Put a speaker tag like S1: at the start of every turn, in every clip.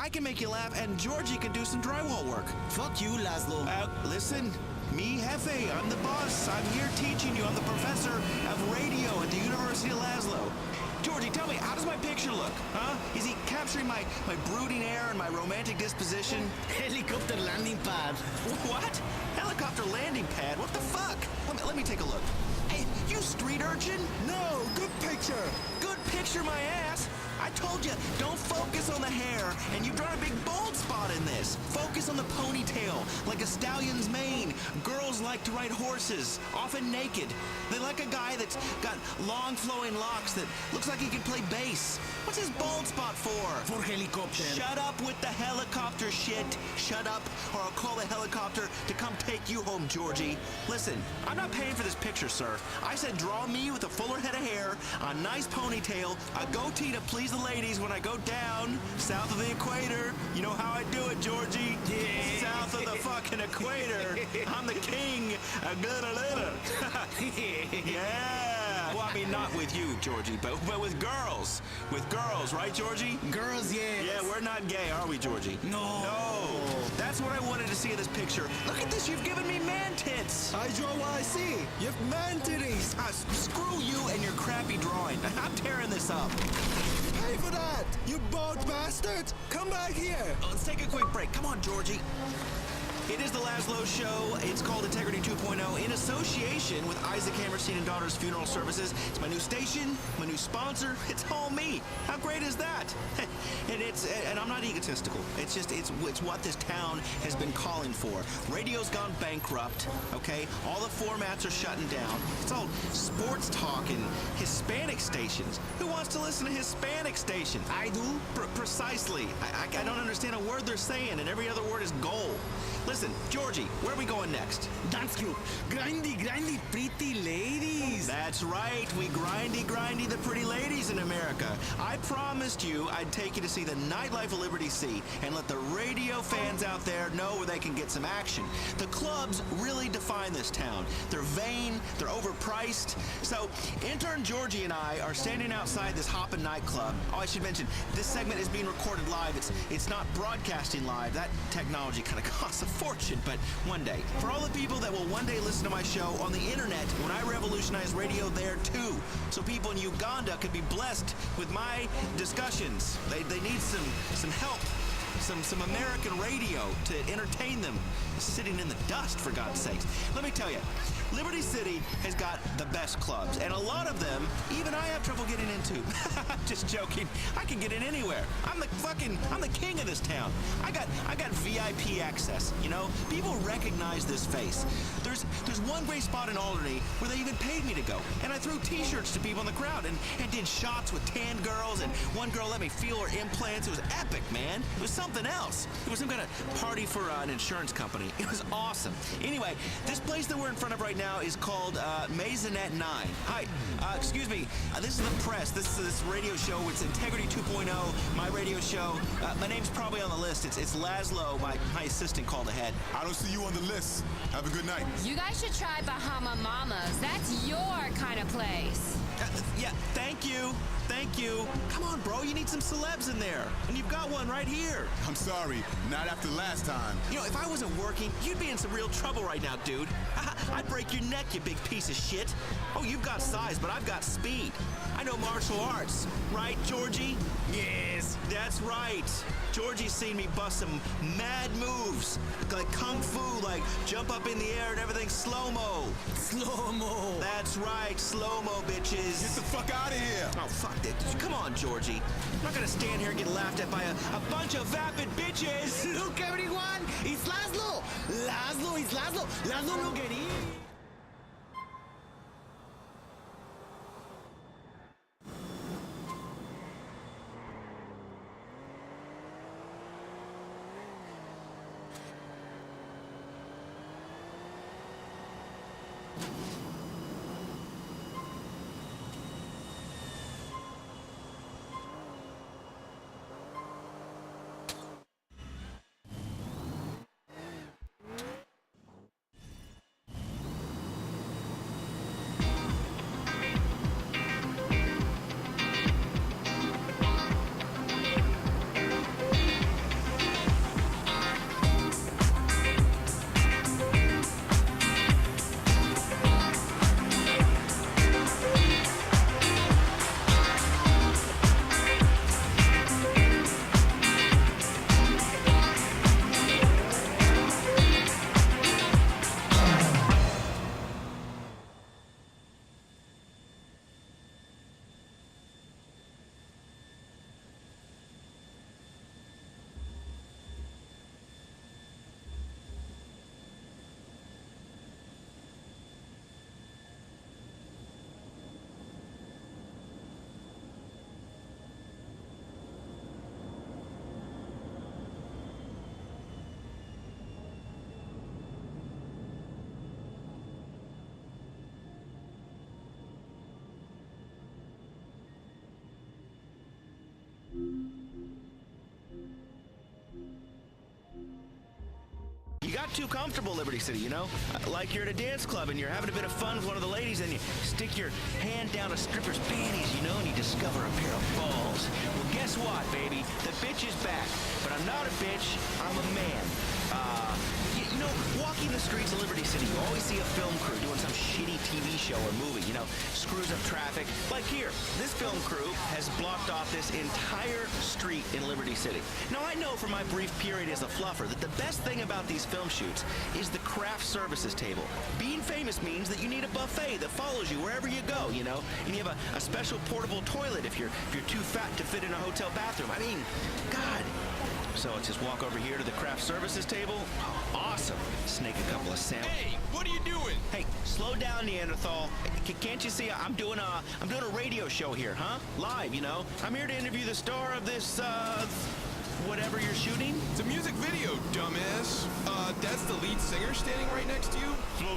S1: I can make you laugh, and Georgie can do some drywall work.
S2: Fuck you, Laszlo.
S1: Listen, me Jefe, I'm the boss. I'm here teaching you. I'm the professor of radio at the University of Laszlo. Georgie, tell me, how does my picture look? Huh? Is he capturing my brooding air and my romantic disposition?
S2: Helicopter landing pad.
S1: What? Helicopter landing pad? What the fuck? Let me take a look. Hey, you street urchin?
S3: No, good picture.
S1: Good picture, my ass. I told you, don't focus on the hair, and you've drawn a big bald spot in this. Focus on the ponytail, like a stallion's mane. Girls like to ride horses, often naked. They like a guy that's got long flowing locks that looks like he can play bass. What's his bald spot for?
S2: For helicopter.
S1: Shut up with the helicopter shit. Shut up, or I'll call the helicopter to come take you home, Georgie. Listen, I'm not paying for this picture, sir. I said draw me with a fuller head of hair, a nice ponytail, a goatee to please the ladies when I go down south of the equator. You know how I do it, Georgie.
S2: Yeah.
S1: South of the fucking equator. I'm the king. Yeah. Well, I mean, not with you, Georgie, but with girls. With girls, right, Georgie?
S2: Girls, yes.
S1: Yeah, we're not gay, are we, Georgie?
S2: No.
S1: No. That's what I wanted to see in this picture. Look at this. You've given me man tits.
S3: I draw what I see. You've man titties.
S1: Screw you and your crappy drawing. I'm tearing this up.
S3: Pay for that, you bald bastard. Come back here.
S1: Let's take a quick break. Come on, Georgie. It is the Laszlo Show. It's called Integrity 2.0 in association with Isaac Hammerstein and Daughters Funeral Services. It's my new station, my new sponsor. It's all me. How great is that? and I'm not egotistical. It's what this town has been calling for. Radio's gone bankrupt, okay? All the formats are shutting down. It's all sports talk and Hispanic stations. Who wants to listen to Hispanic stations?
S2: I do.
S1: Precisely. I don't understand a word they're saying, and every other word is goal. Listen, Georgie, where are we going next?
S2: Dance club. Grindy, pretty ladies.
S1: That's right. We grindy the pretty ladies in America. I promised you I'd take you to see the nightlife of Liberty Sea and let the radio fans out there know where they can get some action. The clubs really define this town. They're vain, they're overpriced. So, intern Georgie and I are standing outside this hoppin' nightclub. Oh, I should mention, this segment is being recorded live. It's not broadcasting live. That technology kind of costs a fortune, but one day. For all the people that will one day listen to my show on the internet when I revolutionize radio there too, so people in Uganda could be blessed with my discussions. They need some help, some American radio to entertain them, sitting in the dust, for God's sakes. Let me tell you, Liberty City has got the best clubs, and a lot of them, even I have trouble getting into. Just joking. I can get in anywhere. I'm the king of this town. I got VIP access, you know? People recognize this face. There's one great spot in Alderney where they even paid me to go, and I threw t-shirts to people in the crowd and did shots with tan girls, and one girl let me feel her implants. It was epic, man. It was something else. It was some kind of party for an insurance company. It was awesome. Anyway, this place that we're in front of right now is called Maisonette 9. Hi, excuse me. This is the press. This is this radio show. It's Integrity 2.0, my radio show. My name's probably on the list. It's Laszlo, my assistant, called ahead.
S4: I don't see you on the list. Have a good night.
S5: You guys should try Bahama Mamas. That's your kind of place.
S1: Yeah, thank you. Thank you. Come on, bro. You need some celebs in there. And you've got one right here.
S4: I'm sorry, not after last time.
S1: You know, if I wasn't working, you'd be in some real trouble right now, dude. I'd break your neck, you big piece of shit. Oh, you've got size, but I've got speed. I know martial arts. Right, Georgie?
S2: Yes.
S1: That's right. Georgie's seen me bust some mad moves. Like kung fu, like jump up in the air and everything slow-mo.
S2: Slow-mo.
S1: That's right, slow-mo, bitches.
S4: Get the fuck out of here.
S1: Oh, fuck that. Come on, Georgie. I'm not gonna stand here and get laughed at by a bunch of vapid bitches.
S2: Look, everyone, it's Laszlo. Laszlo, it's Laszlo. Laszlo no get in.
S1: not too comfortable, Liberty City, you know? Like you're at a dance club and you're having a bit of fun with one of the ladies and you stick your hand down a stripper's panties, you know, and you discover a pair of balls. Well, guess what, baby? The bitch is back. But I'm not a bitch, I'm a man. You know, walking the streets of Liberty City, you always see a film crew doing some shitty TV show or movie, you know, screws up traffic. Like here, this film crew has blocked off this entire street in Liberty City. Now, I know from my brief period as a fluffer that the best thing about these film shoots is the craft services table. Being famous means that you need a buffet that follows you wherever you go, you know, and you have a special portable toilet if you're too fat to fit in a hotel bathroom. I mean, God. So let's just walk over here to the craft services table. Awesome. Snake a couple of sandwiches.
S6: Hey, what are you doing?
S1: Hey, slow down, Neanderthal. Can't you see I'm doing a radio show here, huh? Live, you know. I'm here to interview the star of this whatever you're shooting.
S6: It's a music video, dumbass. That's the lead singer standing right next to you?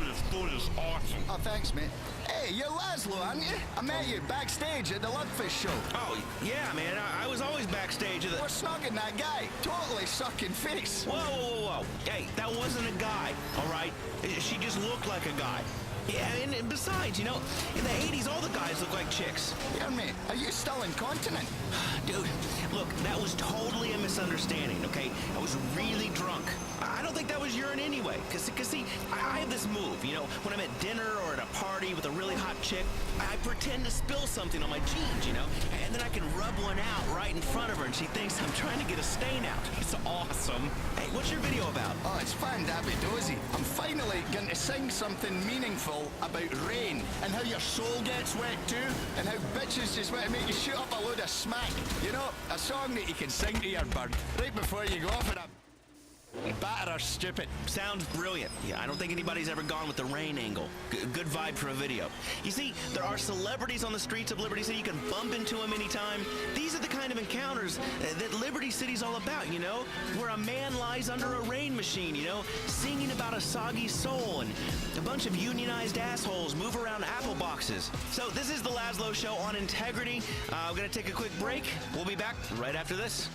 S7: This food is awesome.
S2: Oh, thanks, mate. Hey, you're Laszlo, aren't you? I met you backstage at the Lugfish show.
S1: Oh, yeah, man. I was always backstage at the...
S2: We're snogging that guy. Totally sucking face.
S1: Whoa, whoa, whoa, whoa. Hey, that wasn't a guy, all right? She just looked like a guy. Yeah, and besides, you know, in the 80s, all the guys look like chicks.
S2: Here, mate, are you still incontinent?
S1: Dude, look, that was totally a misunderstanding, okay? I was really drunk. I don't think that was urine anyway. Cause see, I have this move, you know, when I'm at dinner or at a party with a really hot chick, I pretend to spill something on my jeans, you know? And then I can rub one out right in front of her and she thinks I'm trying to get a stain out. It's awesome. Hey, what's your video about?
S2: Oh, it's fan-dabby-dozy. I'm finally going to sing something meaningful about rain and how your soul gets wet too and how bitches just want to make you shoot up a load of smack. You know, a song that you can sing to your bird right before you go off in a batter or stupid.
S1: Sounds brilliant. Yeah, I don't think anybody's ever gone with the rain angle. Good vibe for a video. You see, there are celebrities on the streets of Liberty City. You can bump into them anytime. These are the kind of encounters that Liberty City's all about, you know? Where a man lies under a rain machine, you know? Singing about a soggy soul and a bunch of unionized assholes move around apple boxes. So this is the Laszlo Show on Integrity. I'm going to take a quick break. We'll be back right after this.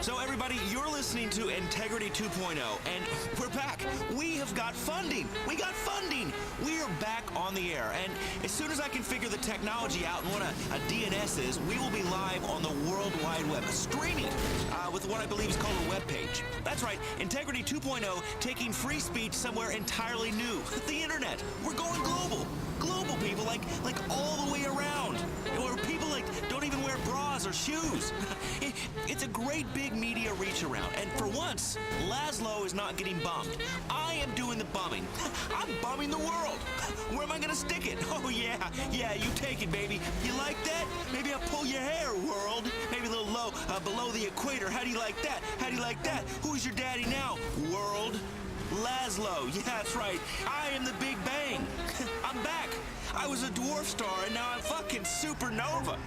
S1: So everybody, you're listening to Integrity 2.0, and we're back. We have got funding. We got funding. We are back on the air, and as soon as I can figure the technology out and what a DNS is, we will be live on the World Wide Web, streaming with what I believe is called a web page. That's right, Integrity 2.0, taking free speech somewhere entirely new. The internet. We're going global. Global, people, like all the way around. Where people don't even wear bras or shoes. It's a great big media reach around, and for once, Laszlo is not getting bummed. I am doing the bumming. I'm bumming the world. Where am I gonna stick it? Oh yeah, you take it, baby. You like that? Maybe I'll pull your hair, world. Maybe a little low, below the equator. How do you like that? How do you like that? Who's your daddy now, world? Laszlo, yeah, that's right. I am the Big Bang. I'm back. I was a dwarf star, and now I'm fucking supernova.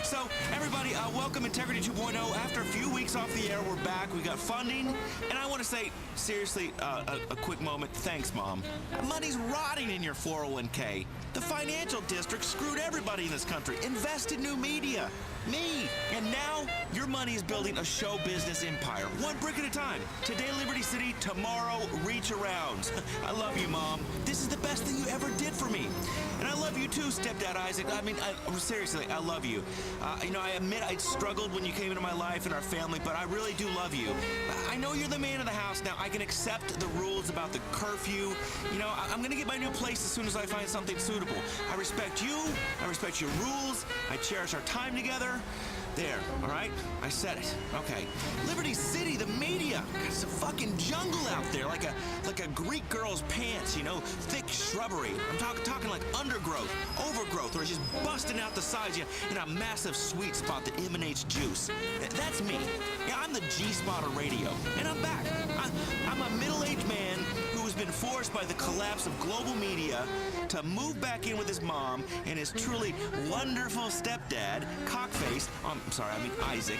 S1: So, everybody, welcome Integrity 2.0. After a few weeks off the air, we're back. We got funding, and I want to say, seriously, a quick moment. Thanks, Mom. Money's rotting in your 401k. The financial district screwed everybody in this country. Invest in new media. Me. And now, your money is building a show business empire. One brick at a time. Today, Liberty City. Tomorrow, reach arounds. I love you, Mom. This is the best thing you ever did for me. And I love you too, Stepdad Isaac. I mean, seriously, I love you. You know, I admit I struggled when you came into my life and our family, but I really do love you. I know you're the man of the house now. I can accept the rules about the curfew. You know, I'm going to get my new place as soon as I find something suitable. I respect you. I respect your rules. I cherish our time together. There, all right? I said it. Okay. Liberty City, the media. It's a fucking jungle out there, like a Greek girl's pants, you know? Thick shrubbery. I'm talking like undergrowth, overgrowth, or it's just busting out the sides in a massive sweet spot that emanates juice. That's me. Yeah, I'm the G-spot of radio. And I'm back. I'm a middle-aged man who has been forced by the collapse of global media to move back in with his mom and his truly wonderful stepdad, cockface, Isaac,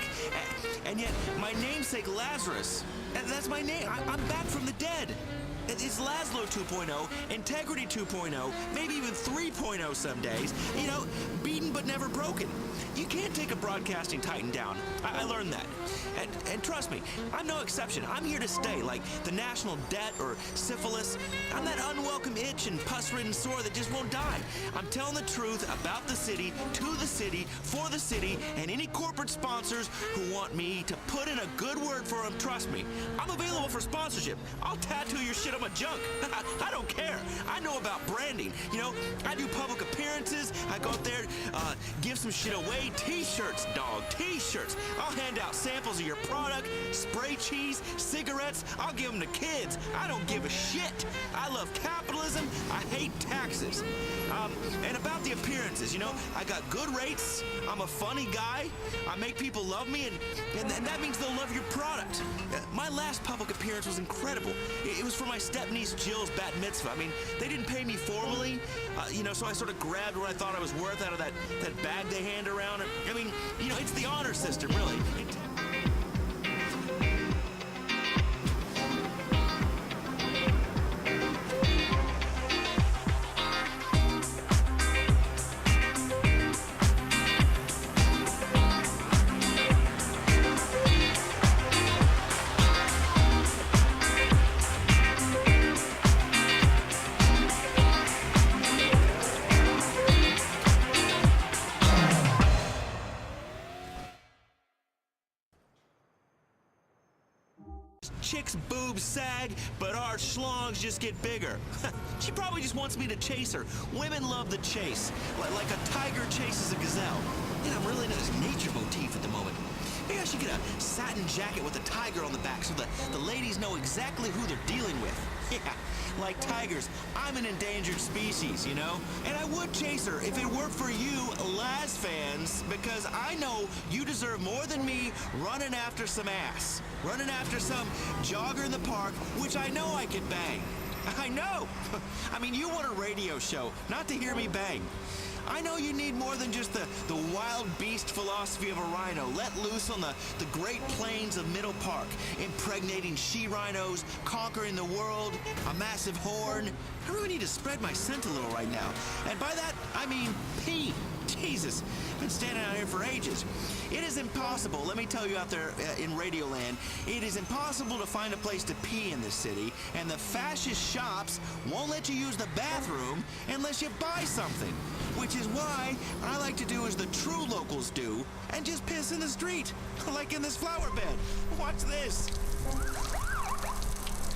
S1: and yet my namesake Lazarus, that's my name. I'm back from the dead. It's Laszlo 2.0, Integrity 2.0, maybe even 3.0 some days. You know, beaten but never broken. You can't take a broadcasting titan down. I learned that. And trust me, I'm no exception. I'm here to stay, like the national debt or syphilis. I'm that unwelcome itch and pus-ridden sore that just won't die. I'm telling the truth about the city, to the city, for the city, and any corporate sponsors who want me to put in a good word for them. Trust me, I'm available for sponsorship. I'll tattoo your shit on my junk. I don't care. I know about branding. You know, I do public appearances. I go out there, give some shit away. T-shirts, dog, T-shirts. I'll hand out samples of your product, spray cheese, cigarettes. I'll give them to kids. I don't give a shit. I love capitalism. I hate taxes. And about the appearances, you know, I got good rates. I'm a funny guy. I make people love me, and that means they'll love your product. My last public appearance was incredible. It was for my stepniece Jill's bat mitzvah. I mean, they didn't pay me formally, you know, so I sort of grabbed what I thought I was worth out of that bag they hand around. I mean, you know, it's the honor system, really. Chicks' boobs sag, but our schlongs just get bigger. She probably just wants me to chase her. Women love the chase, like a tiger chases a gazelle. You know, I'm really into this nature motif at the moment. Maybe I should get a satin jacket with a tiger on the back so the ladies know exactly who they're dealing with. Yeah, like tigers, I'm an endangered species, you know? And I would chase her if it weren't for you, Laz fans, because I know you deserve more than me running after some ass. Running after some jogger in the park, which I know I can bang. I know. I mean, you want a radio show, not to hear me bang. I know you need more than just the wild beast philosophy of a rhino let loose on the great plains of Middle Park, impregnating she-rhinos, conquering the world, a massive horn. I really need to spread my scent a little right now. And by that, I mean pee. Jesus, I've been standing out here for ages. It is impossible, let me tell you out there in Radioland, it is impossible to find a place to pee in this city, and the fascist shops won't let you use the bathroom unless you buy something. Which is why I like to do as the true locals do, and just piss in the street, like in this flower bed. Watch this.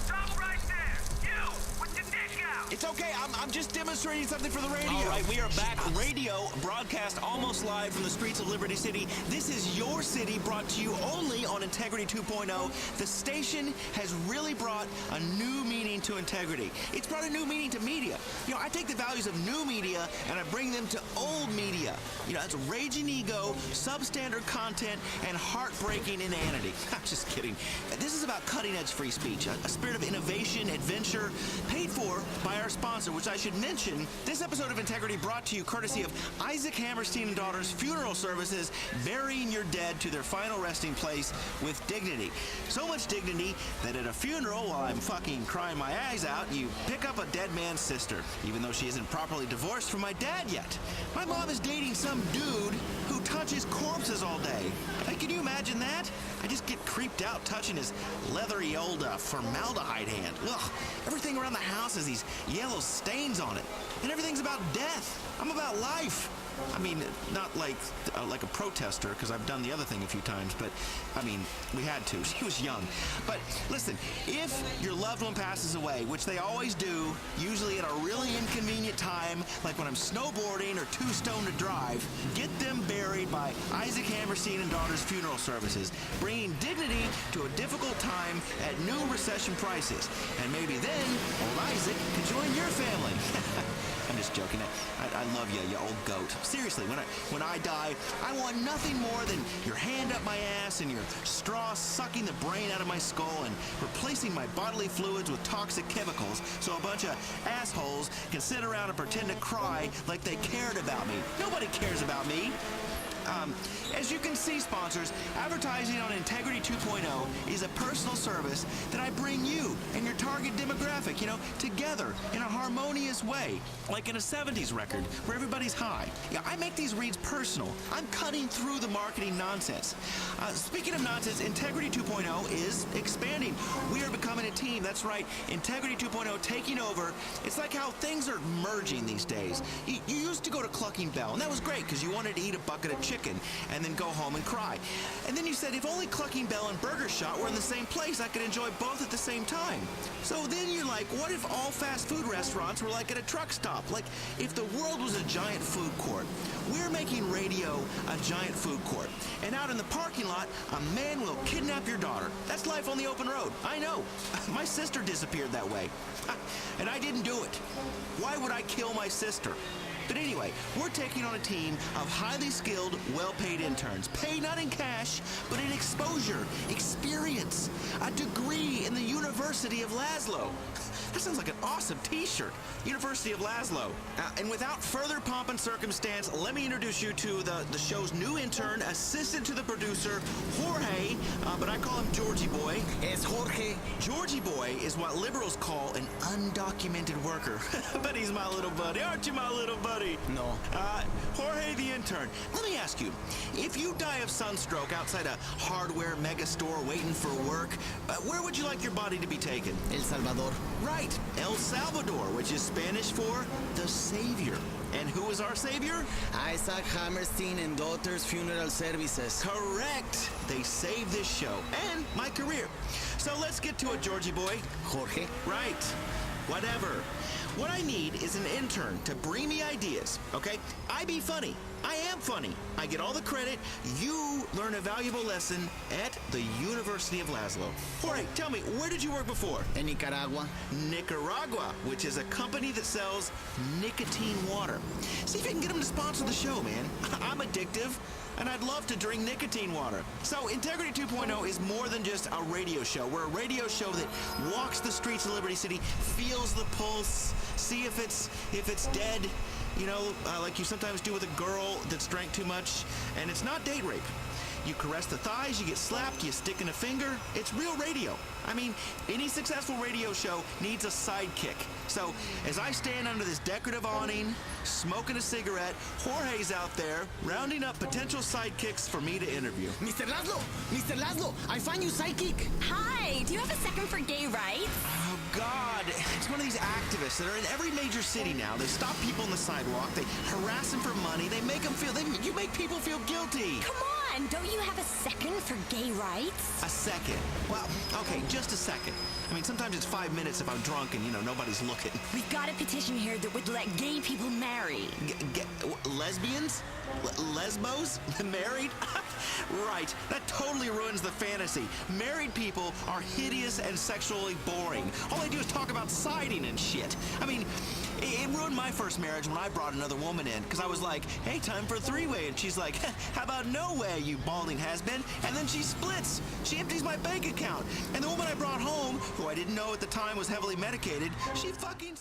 S8: Stop right there! You, with the dick out!
S1: It's okay, I'm just demonstrating something for the radio. All right, we are back. Radio, broadcast almost live from the streets of Liberty City. This is your city, brought to you only on Integrity 2.0. The station has really brought a new meaning to integrity. It's brought a new meaning to media. You know, I take the values of new media and I bring them to old media. You know, that's raging ego, substandard content, and heartbreaking inanity. I'm just kidding. This is about cutting-edge free speech, a spirit of innovation, adventure, paid for by our sponsor, which I should mention. This episode of Integrity brought to you courtesy of Isaac Hammerstein and Daughters Funeral Services, burying your dead to their final resting place with dignity. So much dignity that at a funeral, while I'm fucking crying my eyes out, you pick up a dead man's sister, even though she isn't properly divorced from my dad yet. My mom is dating some dude who touches corpses all day. Can you imagine that? I just get creeped out touching his leathery old formaldehyde hand. Ugh, everything around the house has these yellow stains on it. And everything's about death. I'm about life. I mean, not like a protester, because I've done the other thing a few times, but, I mean, we had to. She was young. But, listen, if your loved one passes away, which they always do, usually at a really inconvenient time, like when I'm snowboarding or too stoned to drive, get them buried by Isaac Hammerstein and Daughters Funeral Services, bringing dignity to a difficult time at new recession prices. And maybe then, old Isaac can join your family. I'm just joking. I love you, you old goat. Seriously, when I die, I want nothing more than your hand up my ass and your straw sucking the brain out of my skull and replacing my bodily fluids with toxic chemicals so a bunch of assholes can sit around and pretend to cry like they cared about me. Nobody cares about me. As you can see, sponsors, advertising on Integrity 2.0 2.0 is a personal service that I bring you and your target demographic, together in a harmonious way, like in a 70s record where everybody's high. Yeah, I make these reads personal. I'm cutting through the marketing nonsense. Speaking of nonsense, Integrity 2.0 is expanding. We are becoming a team. That's right. Integrity 2.0 taking over. It's like how things are merging these days. You used to go to Clucking Bell, and that was great because you wanted to eat a bucket of chicken and then go home and cry. And then you said, if only Clucking Bell and Burger Shot were in the same place, I could enjoy both at the same time. So then you're like, what if all fast food restaurants were like at a truck stop? Like, if the world was a giant food court. We're making radio a giant food court. And out in the parking lot, a man will kidnap your daughter. That's life on the open road. I know. My sister disappeared that way. And I didn't do it. Why would I kill my sister? But anyway, we're taking on a team of highly skilled, well-paid interns. Paid not in cash, but in exposure, experience, a degree in the University of Laszlo. That sounds like an awesome t-shirt. University of Laszlo. And without further pomp and circumstance, let me introduce you to the show's new intern, assistant to the producer, Jorge, but I call him Georgie Boy.
S3: Es Jorge.
S1: Georgie Boy is what liberals call an undocumented worker. But he's my little buddy. Aren't you my little buddy?
S3: No.
S1: Jorge the intern. Let me ask you, if you die of sunstroke outside a hardware mega store waiting for work, where would you like your body to be taken?
S3: El Salvador.
S1: Right, El Salvador, which is Spanish for the Savior. And who is our Savior?
S3: Isaac Hammerstein and Daughters Funeral Services.
S1: Correct. They saved this show and my career. So let's get to it, Georgie Boy.
S3: Jorge.
S1: Right. Whatever. What I need is an intern to bring me ideas, okay? I be funny. I am funny. I get all the credit. You learn a valuable lesson at the University of Laszlo. Jorge, tell me, where did you work before?
S3: En Nicaragua.
S1: Nicaragua, which is a company that sells nicotine water. See if you can get them to sponsor the show, man. I'm addictive, and I'd love to drink nicotine water. So Integrity 2.0 is more than just a radio show. We're a radio show that walks the streets of Liberty City, feels the pulse, see if it's dead, like you sometimes do with a girl that's drank too much. And it's not date rape. You caress the thighs, you get slapped, you stick in a finger. It's real radio. I mean, any successful radio show needs a sidekick. So, as I stand under this decorative awning, smoking a cigarette, Jorge's out there rounding up potential sidekicks for me to interview.
S3: Mr. Laszlo! Mr. Laszlo! I find you psychic!
S5: Hi, do you have a second for gay rights?
S1: Oh, God. It's one of these activists that are in every major city now. They stop people on the sidewalk, they harass them for money, they make them feel, you make people feel guilty.
S5: Come on, don't you have a second for gay rights?
S1: A second. Well, okay, just a second. I mean, sometimes it's 5 minutes if I'm drunk and, nobody's looking.
S5: We've got a petition here that would let gay people marry.
S1: Lesbians? Lesbos? Married? Right. That totally ruins the fantasy. Married people are hideous and sexually boring. All they do is talk about siding and shit. I mean, it ruined my first marriage when I brought another woman in, because I was like, hey, time for a three-way. And she's like, how about no way, you balding has-been? And then she splits. She empties my bank account. And the woman I brought home, who I didn't know at the time was heavily medicated, she fucking...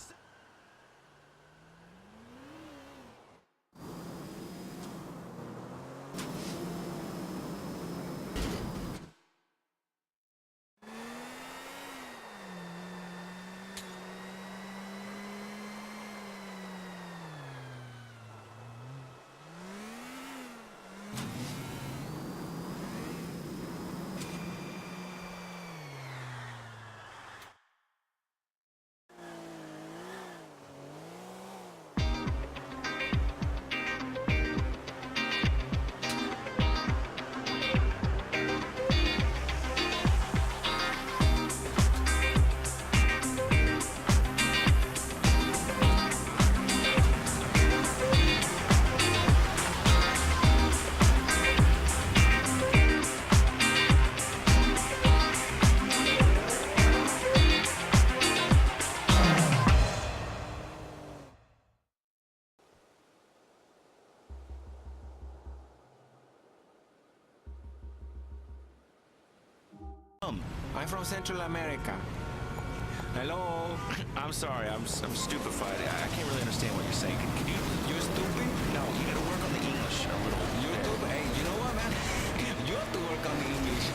S9: I'm from Central America. Hello? I'm sorry, I'm stupefied. I can't really understand what you're saying. Can you're stupid? No, you gotta work on the English a little. You're stupid? Hey, you know what, man? You have to work on the English.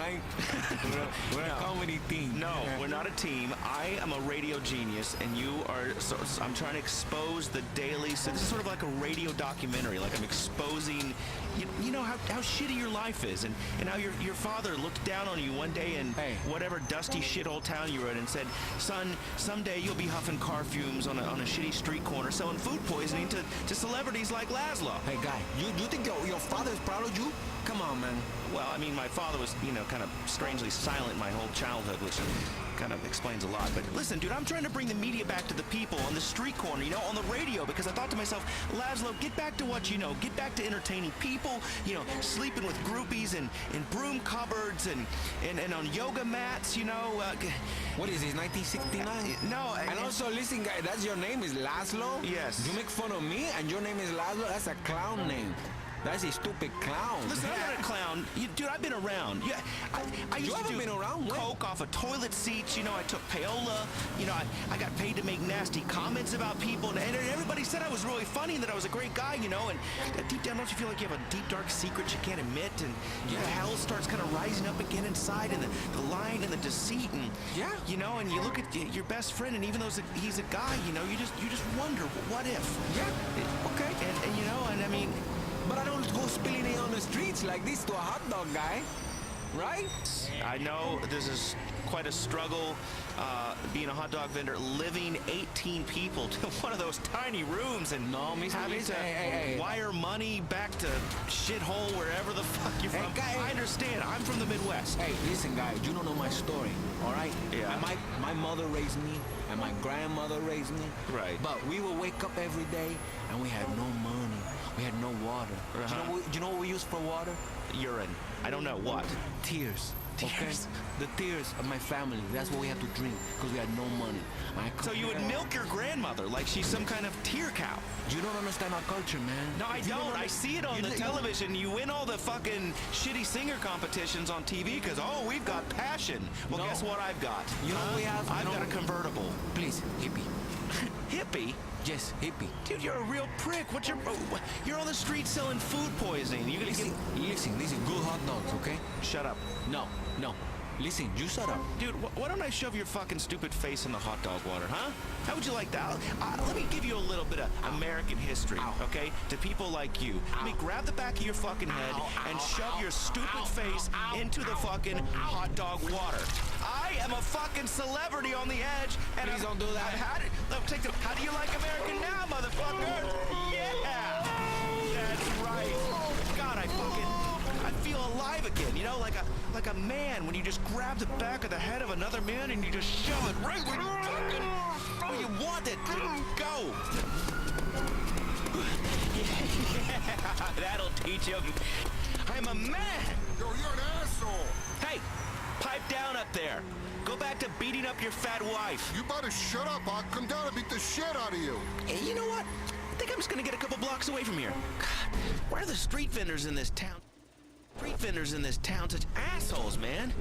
S9: gang. We're a comedy team.
S1: No, we're not a team. I am a radio genius, and you are. So I'm trying to expose the daily. So this is sort of like a radio documentary. Like I'm exposing, you know how shitty your life is, and how your father looked down on you one day in whatever dusty shithole town you were in, and said, "Son, someday you'll be huffing car fumes on a shitty street corner selling food poisoning to celebrities like Laszlo."
S9: Hey, guy, you think your father's proud of you? Come on, man.
S1: Well, I mean, my father was, kind of strangely silent my whole childhood, which kind of explains a lot. But listen, dude, I'm trying to bring the media back to the people on the street corner, on the radio, because I thought to myself, Laszlo, get back to what you know. Get back to entertaining people, sleeping with groupies and in broom cupboards and on yoga mats,
S9: What is this, 1969?
S1: No.
S9: And also, listen, guy, that's your name is Laszlo?
S1: Yes.
S9: You make fun of me and your name is Laszlo? That's a clown name. That's a stupid clown.
S1: Listen, I'm not a clown. Dude, I've been around. Yeah, I used to do
S9: been around?
S1: coke off of toilet seats. I took payola. I got paid to make nasty comments about people. And everybody said I was really funny and that I was a great guy, And deep down, don't you feel like you have a deep, dark secret you can't admit? And hell starts kind of rising up again inside, and the lying and the deceit. And, and you look at your best friend, and even though he's a guy, you just wonder, what if?
S9: Yeah, okay.
S1: And I mean...
S9: But I don't go spilling it on the streets like this to a hot dog guy, right?
S1: I know this is quite a struggle, being a hot dog vendor, living 18 people to one of those tiny rooms and having to wire money back to shithole wherever the fuck you're from.
S9: Guy,
S1: I understand. I'm from the Midwest.
S9: Hey, listen, guys, you don't know my story, all right?
S1: Yeah.
S9: And my mother raised me, and my grandmother raised me.
S1: Right.
S9: But we would wake up every day, and we had no money. We had no water.
S1: Uh-huh.
S9: Do you know what we use for water?
S1: Urine. I don't know what.
S9: Tears.
S1: Tears?
S9: Okay? The tears of my family. That's what we had to drink because we had no money.
S1: So you would milk your grandmother like she's some kind of tear cow.
S9: You don't understand our culture, man.
S1: No, I don't. I see it on the television. You win all the fucking shitty singer competitions on TV because, we've got passion. Well, guess what I've got?
S9: You know what we have?
S1: I've got a convertible.
S9: Please, hippie.
S1: Hippie?
S9: Yes, hippie.
S1: Dude, you're a real prick. You're on the street selling food poisoning. You gonna
S9: Listen, good hot dogs, okay?
S1: Shut up.
S9: No. Listen, you shut up.
S1: Dude, why don't I shove your fucking stupid face in the hot dog water, huh? How would you like that? Let me give you a little bit of American history, okay? To people like you. Let me grab the back of your fucking head and shove your stupid face into the fucking hot dog water. I am a fucking celebrity on the edge. And
S9: Please don't do that.
S1: How do you like American now, motherfucker? Yeah! That's right. God, I feel alive again, like a man when you just grab the back of the head of another man and you just shove it right where you want it to go. Yeah, that'll teach him. I'm a man.
S4: Yo, you're an asshole.
S1: Hey, pipe down up there. Go back to beating up your fat wife.
S4: You better shut up. I'll come down and beat the shit out of you.
S1: Hey, you know what? I think I'm just gonna get a couple blocks away from here. God, why are the street vendors in this town? Such assholes, man.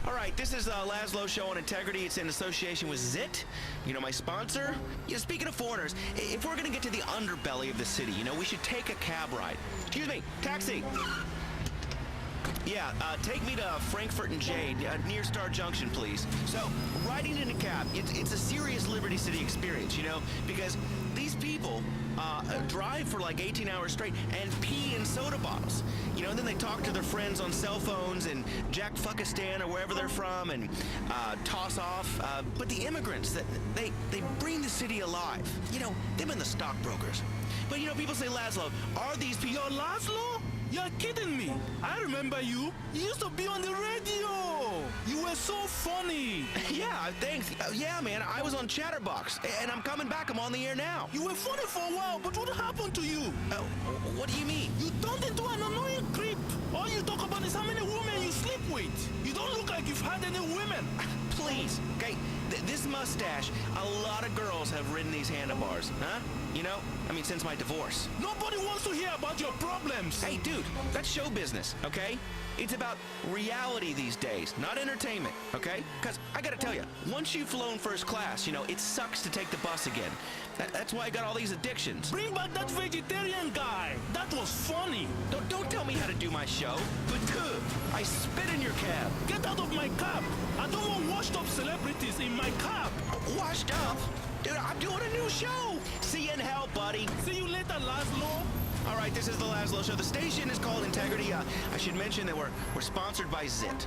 S1: All right, this is Laszlo Show on Integrity. It's in association with ZIT, my sponsor. Speaking of foreigners, if we're gonna get to the underbelly of the city, we should take a cab ride. Excuse me, taxi. Yeah, take me to Frankfurt and Jade, near Star Junction, please. So, riding in a cab, it's a serious Liberty City experience, because these people drive for like 18 hours straight and pee in soda bottles. And then they talk to their friends on cell phones in Jackfuckistan or wherever they're from and toss off. But the immigrants, they bring the city alive. Them and the stockbrokers. But, people say, Laszlo, are these people...
S3: Yo, Laszlo? You're kidding me. I remember you. You used to be on the radio. You were so funny.
S1: Yeah, thanks. Yeah, man, I was on Chatterbox, and I'm coming back. I'm on the air now.
S3: You were funny for a while, but what happened to you?
S1: What do you mean?
S3: You turned into an annoying creep. All you talk about is how many women you sleep with. You don't look like you've had any women.
S1: Please, okay? This mustache, a lot of girls have ridden these handlebars, huh? Since my divorce.
S3: Nobody wants to hear about your problems.
S1: Hey, dude, that's show business, okay? It's about reality these days, not entertainment, okay? Because I gotta tell you, once you've flown first class, it sucks to take the bus again. That's why I got all these addictions.
S3: Bring back that vegetarian guy. That was funny.
S1: Don't tell me how to do my show. But I spit in your cab.
S3: Get out of my cab. I don't want washed-up celebrities in my cab.
S1: Washed up? Dude, I'm doing a new show. See you in hell, buddy.
S3: See you later, Laszlo.
S1: All right, this is the Laszlo Show. The station is called Integrity. I should mention that we're sponsored by Zit.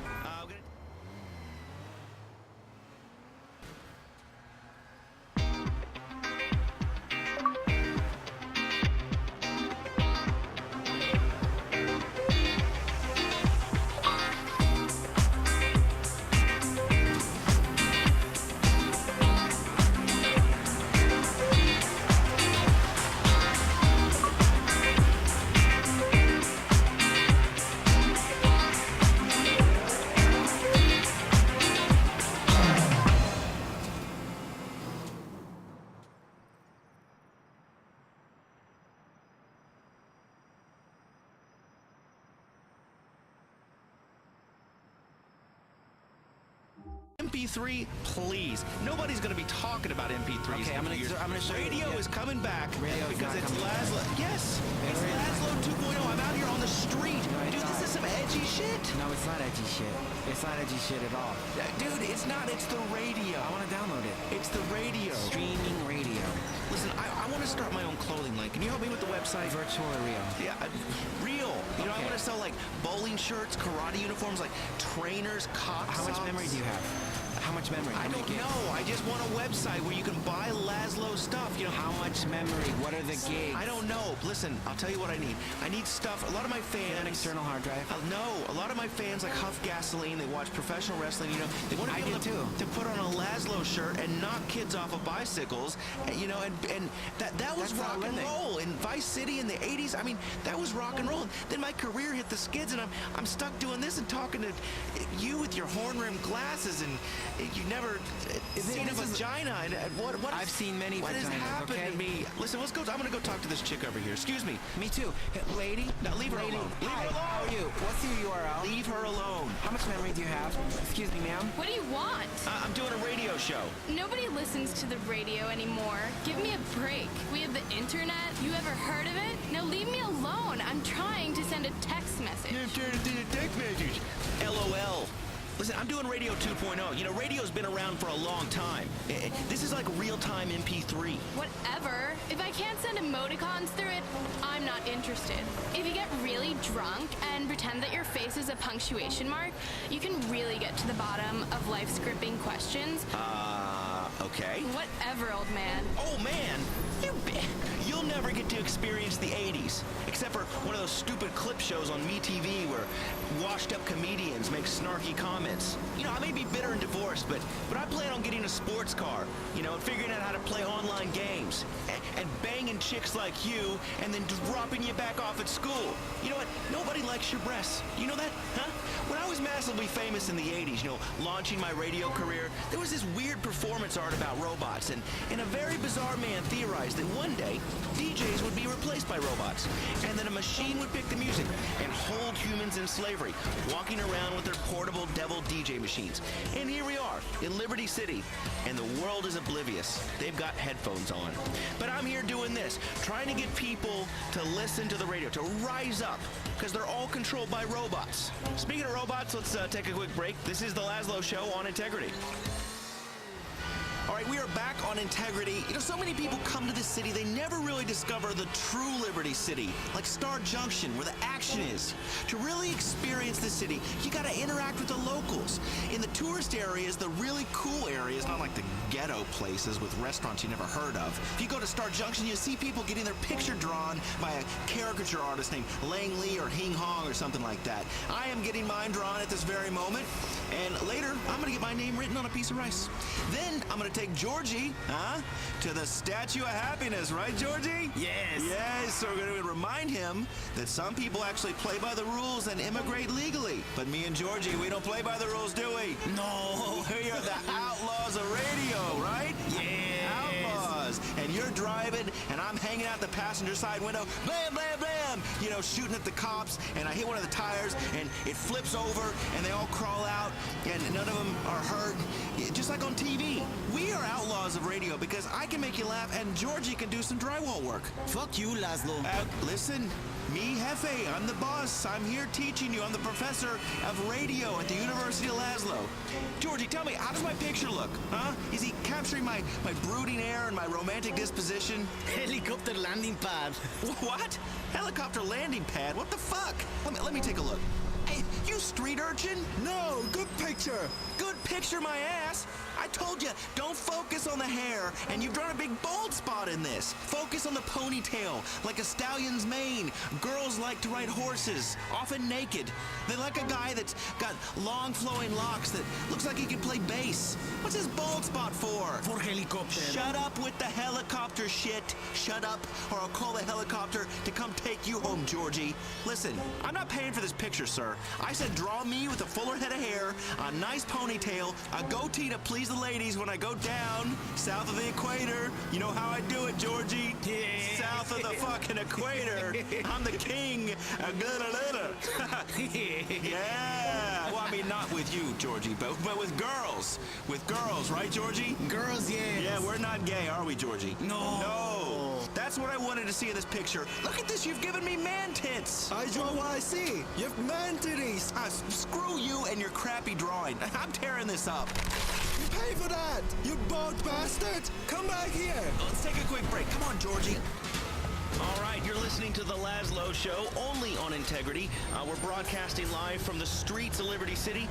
S1: MP3, please. Nobody's going to be talking about MP3s.
S9: Okay, I'm gonna show you.
S1: Radio
S9: Yeah.
S1: is coming back
S9: Radio is
S1: because
S9: not
S1: it's
S9: coming back.
S1: Laszlo. Yes, it's
S9: Radio is
S1: Laszlo 2.0. I'm out here on the street.
S9: No, it's
S1: Dude,
S9: not.
S1: this is some edgy shit.
S9: No, it's not edgy shit. It's not edgy shit at all.
S1: Dude, it's not. It's the radio.
S9: I want to download it.
S1: It's the radio.
S9: Streaming radio.
S1: Listen, I want to start my own clothing line. Can you help me with the website?
S9: Virtual or real?
S1: Yeah, real. You know, I
S9: Okay.
S1: want to sell like bowling shirts, karate uniforms, like trainers, cops.
S9: How much memory do you have? How much memory?
S1: I
S9: How many
S1: don't
S9: gigs?
S1: know. I just want a website where you can buy Laszlo stuff. You know,
S9: How much memory? What are the gigs?
S1: I don't know. Listen, I'll tell you what I need. I need stuff. A lot of my fans.
S9: An external hard drive?
S1: No, a lot of my fans like huff gasoline. They watch professional wrestling. You know, they want to
S9: I
S1: be able
S9: do too.
S1: to put on a Laszlo shirt and knock kids off of bicycles. You know, and that was
S9: That's not
S1: rock and
S9: living.
S1: roll in Vice City in the '80s. I mean, that was rock and roll. Then my career hit the skids, and I'm stuck doing this and talking to you with your horn-rimmed glasses, and you never seen a
S9: this is-
S1: vagina. And what?
S9: I've seen many
S1: What has
S9: vaginas,
S1: happened
S9: okay?
S1: to me? Listen, let's go. I'm gonna go talk to this chick over here. Excuse me.
S9: Me too. Hey, lady?
S1: Now leave her
S9: Lady.
S1: alone. Leave
S9: Hi,
S1: her alone.
S9: how are you? What's your URL?
S1: Leave her alone.
S9: How much memory do you have? Excuse me, ma'am?
S5: What do you want?
S1: I'm doing a radio show.
S5: Nobody listens to the radio anymore. Give me a break. We have the internet. You ever heard of it? Now leave me alone. I'm trying to send a text message.
S1: LOL. Listen, I'm doing Radio 2.0. You know, radio's been around for a long time. This is like real-time MP3.
S5: Whatever. If I can't send emoticons through it, I'm not interested. If you get really drunk and pretend that your face is a punctuation mark, you can really get to the bottom of life's gripping questions.
S1: Okay.
S5: Whatever, old man.
S1: Oh, man. You'll never get to experience the 80s, except for one of those stupid clip shows on MeTV where washed-up comedians make snarky comments. You know, I may be bitter and divorced, but I plan on getting a sports car, you know, and figuring out how to play online games, and banging chicks like you, and then dropping you back off at school. You know what? Nobody likes your breasts. You know that? Huh? When I was massively famous in the 80s, you know, launching my radio career, there was this weird performance art about robots, and a very bizarre man theorized that one day, DJs would be replaced by robots, and then a machine would pick the music and hold humans in slavery, walking around with their portable devil DJ machines. And here we are, in Liberty City, and the world is oblivious. They've got headphones on. But I'm here doing this, trying to get people to listen to the radio, to rise up, because they're all controlled by robots. Speaking of robots, let's take a quick break. This is the Laszlo Show on Integrity. All right, we are back on Integrity. You know, so many people come to this city, they never really discover the true Liberty City, like Star Junction, where the action is. To really experience the city, you gotta interact with the locals. In the tourist areas, the really cool areas, not like the ghetto places with restaurants you never heard of. If you go to Star Junction, you see people getting their picture drawn by a caricature artist named Lang Lee or Hing Hong or something like that. I am getting mine drawn at this very moment, and later, I'm gonna get my name written on a piece of rice. Then, I'm gonna take Georgie, to the Statue of Happiness, right, Georgie?
S9: Yes.
S1: Yes, so we're going to remind him that some people actually play by the rules and immigrate legally. But me and Georgie, we don't play by the rules, do we?
S9: No.
S1: We are the outlaws of radio, right?
S9: Yes.
S1: Outlaws. was, and you're driving, and I'm hanging out the passenger side window, blam, blam, blam, you know, shooting at the cops, and I hit one of the tires, and it flips over, and they all crawl out, and none of them are hurt, just like on TV. We are outlaws of radio because I can make you laugh, and Georgie can do some drywall work.
S10: Fuck you, Laszlo.
S1: Listen, me, Jefe, I'm the boss. I'm here teaching you. I'm the professor of radio at the University of Laszlo. Georgie, tell me, how does my picture look? Huh? Is he capturing my brooding air and my romantic disposition?
S10: Helicopter landing pad.
S1: What? Helicopter landing pad? What the fuck? Let me take a look. Hey, you street urchin?
S10: No, good picture.
S1: Good picture, my ass. I told you, don't focus on the hair, and you've drawn a big bald spot in this. Focus on the ponytail, like a stallion's mane. Girls like to ride horses, often naked. They like a guy that's got long flowing locks that looks like he can play bass. What's his bald spot for?
S10: For helicopter.
S1: Shut up with the helicopter shit. Shut up, or I'll call the helicopter to come take you home, Georgie. Listen, I'm not paying for this picture, sir. I said draw me with a fuller head of hair, a nice ponytail, a goatee to please the ladies when I go down south of the equator. You know how I do it, Georgie.
S10: Yeah.
S1: South of the fucking equator. I'm the king. Yeah. Well, I mean, not with you, Georgie, but with girls. With girls, right, Georgie?
S10: Girls, yes.
S1: Yeah, we're not gay, are we, Georgie?
S10: No.
S1: No. That's what I wanted to see in this picture. Look at this. You've given me man tits.
S10: I draw what I see. You've man titties.
S1: Screw you and your crappy drawing. I'm tearing this up.
S10: You pay for that, you bald bastard. Come back here.
S1: Let's take a quick break. Come on, Georgie.
S9: All right, you're listening to The Laszlo Show, only on Integrity. We're broadcasting live from the streets of Liberty City.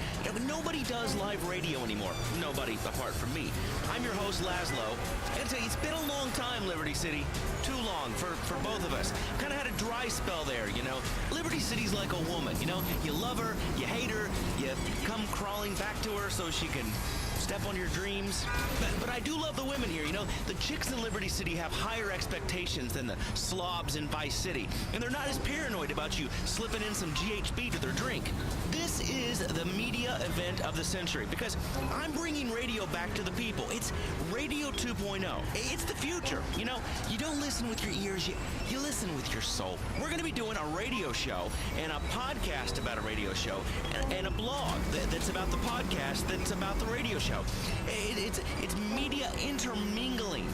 S9: Nobody does live radio anymore. Nobody, apart from me. I'm your host, Laszlo. And it's been a long time, Liberty City. Too long for both of us. Kind of had a dry spell there, you know. Liberty City's like a woman, you know. You love her, you hate her, you come crawling back to her so she can step on your dreams. But I do love the women here, you know. The chicks in Liberty City have higher expectations than the slobs in Vice City. And they're not as paranoid about you slipping in some GHB to their drink. This is the media event of the century because I'm bringing radio back to the people. It's Radio 2.0. It's the future, you know. You don't listen with your ears, you listen with your soul. We're going to be doing a radio show and a podcast about a radio show and a blog that's about the podcast that's about the radio show. It's media intermingling,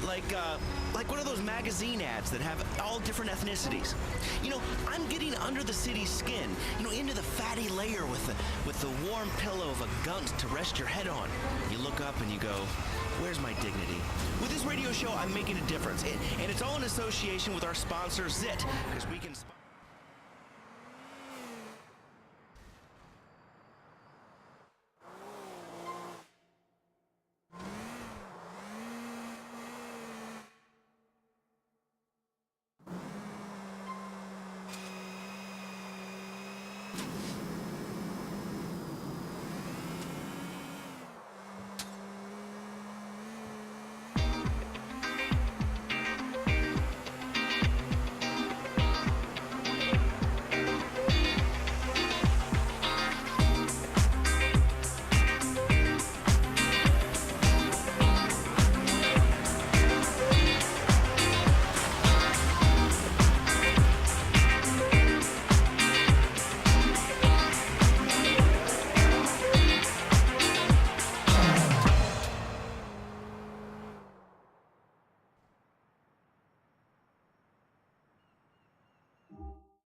S9: like one of those magazine ads that have all different ethnicities. You know, I'm getting under the city's skin, you know, into the fatty layer with the warm pillow of a gunt to rest your head on. You look up and you go, where's my dignity? With this radio show, I'm making a difference, and it's all in association with our sponsor, Zit, because we can